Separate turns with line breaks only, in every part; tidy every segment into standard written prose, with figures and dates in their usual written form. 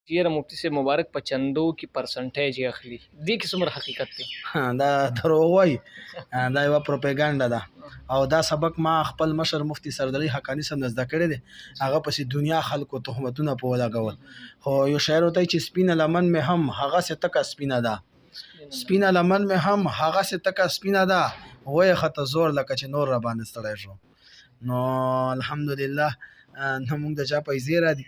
چیرې مفتي صاحب مبارک په چندو کې پرسنټیج یې اخلي دې کې څومره حقیقت دی؟
دا دروغ وایي، دا یوه پروپیګنډه ده. او دا سبق ما خپل مشر مفتي سرداري حقاني صاحب نه زده کړی دی. هغه پسې دنیا خلکو تهمتونه په ولګول. خو یو شاعر ورته وایي چې سپینه لمن مې هم هغسې تکه سپینه ده، سپینه لمن مې هم هغسې تکه سپینه ده، وایې خطه زور لکه چې نور را باندې ستړی شو. نو الحمدلله نه مونږ د چا پیسې را دي.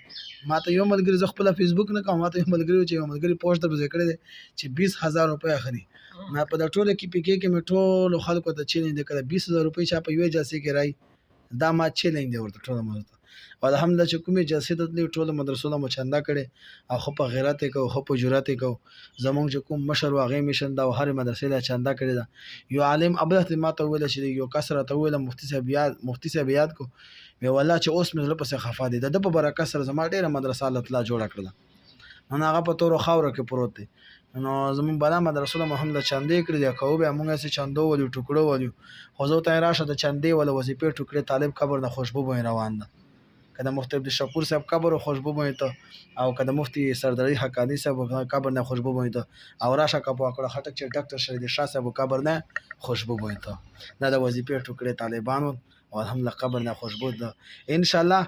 ما ته یو ملګري، زه خپله فیسبوک نه کوم، ما ته یو ملګري چې یو ملګري پوسټ درپسې کړی دی چې 20,000 روپۍ اخلي. ما په دا ټوله کې پیکې کې مې ټولو خلکو ته چیلنج دی کړی 20,000 روپۍ چا په یوې جلسې کې رایي، دا ما چیلنج دی ورته ټوله مدرسه ته. او الحمدلله چې کومې جلسې ته تللي ټولو مدرسو له مو چنده کړې او ښه په غیرت یې کوو، ښه په جرأت یې کوو. زمونږ چې کوم مشر و هغې میشن ده او هرې مدرسې له چنده کړې ده. یو عالم ابله ما ته وویله چې یو کس راته وویله مفتي صاحب یاد کو، وی والله چې اوس مې زړه پسې خفه دی، د ده په برکت سره زما ډېره مدرسه الله تعالی جوړه کړله. نن هغه په تورو خاورو کې پروت دی. نو زمونږ بلا مدرسو له مو هم د چندې کړي دي، که وبیا مونږ هسې چندو ولیو ټوکړه ولیو، خو زه ورته وایم راشه د چندې وله وظیفې ټوکړې طالب قبر نه خوشبو بوی روان ده. که د مفتي عبدالشکور صاحب قبر و خوشبو بوی ته، او که د مفتي سرداري حقاني صاحب قبر نه خوشبو بوی ته، او راشه که په اکړه خټک چې ډاکټر شهید شاه صاحب قبر نه خوشبو بوی ته. دا د وظیفې ټوکړې طالبانو او الحمدلله قبر نه خوشبو ده. انشاءالله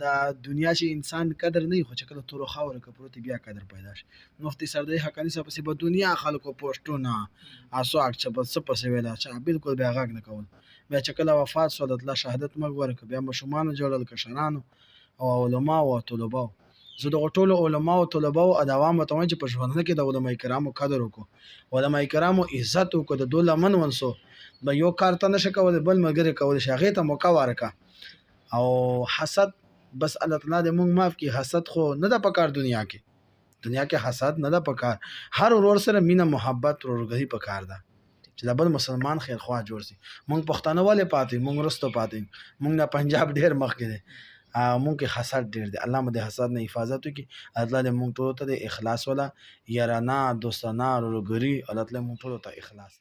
دا دنیا چې انسان قدر نه وي، خو چې کله تورو خاورو کې پروت بیا قدر پیدا شي. مفتي سرداري حقاني صاحب پسې به دنیا خلکو پوسټونه اسواق چې به څه پسې ویله چا بلکل بیا غږ نه کول. بیا چې کله وفات شو د الله شهادت مرګ ورکړه، بیا ماشومانو جوړل، کشرانو او علماو او طلباو. زه دغو ټولو علماو او طلباو او د عوامو ته وایم چې په ژوندونه کې د علماء کرامو قدر وکړو، علماء کرامو عزت وکړو، د دوی لمن ونسو. به یو کار ته نشه کولی، بل ملګري کولی شي، هغې ته موقع ورکړه. او حسد بس الله تعالی دې مونږ معاف کړي. حسد خو نه ده پکار دنیا کې حسد نه ده پکار. هر ورور سره مینه محبت ورورګري پکار ده چې د بل مسلمان خیر خواه جوړ شي. مونږ پښتانه ولې پاتې، مونږ وروسته پاتې، مونږ نه پنجاب ډېر مخکې دی، مونږ کې حسد ډېر دی. الله مو د حسد نه حفاظت وکړي. الله تعالی مونږ ټولو ته د اخلاص والا یارانه دوستانه ورورګري، الله تعالی مونږ ټولو ته اخلاص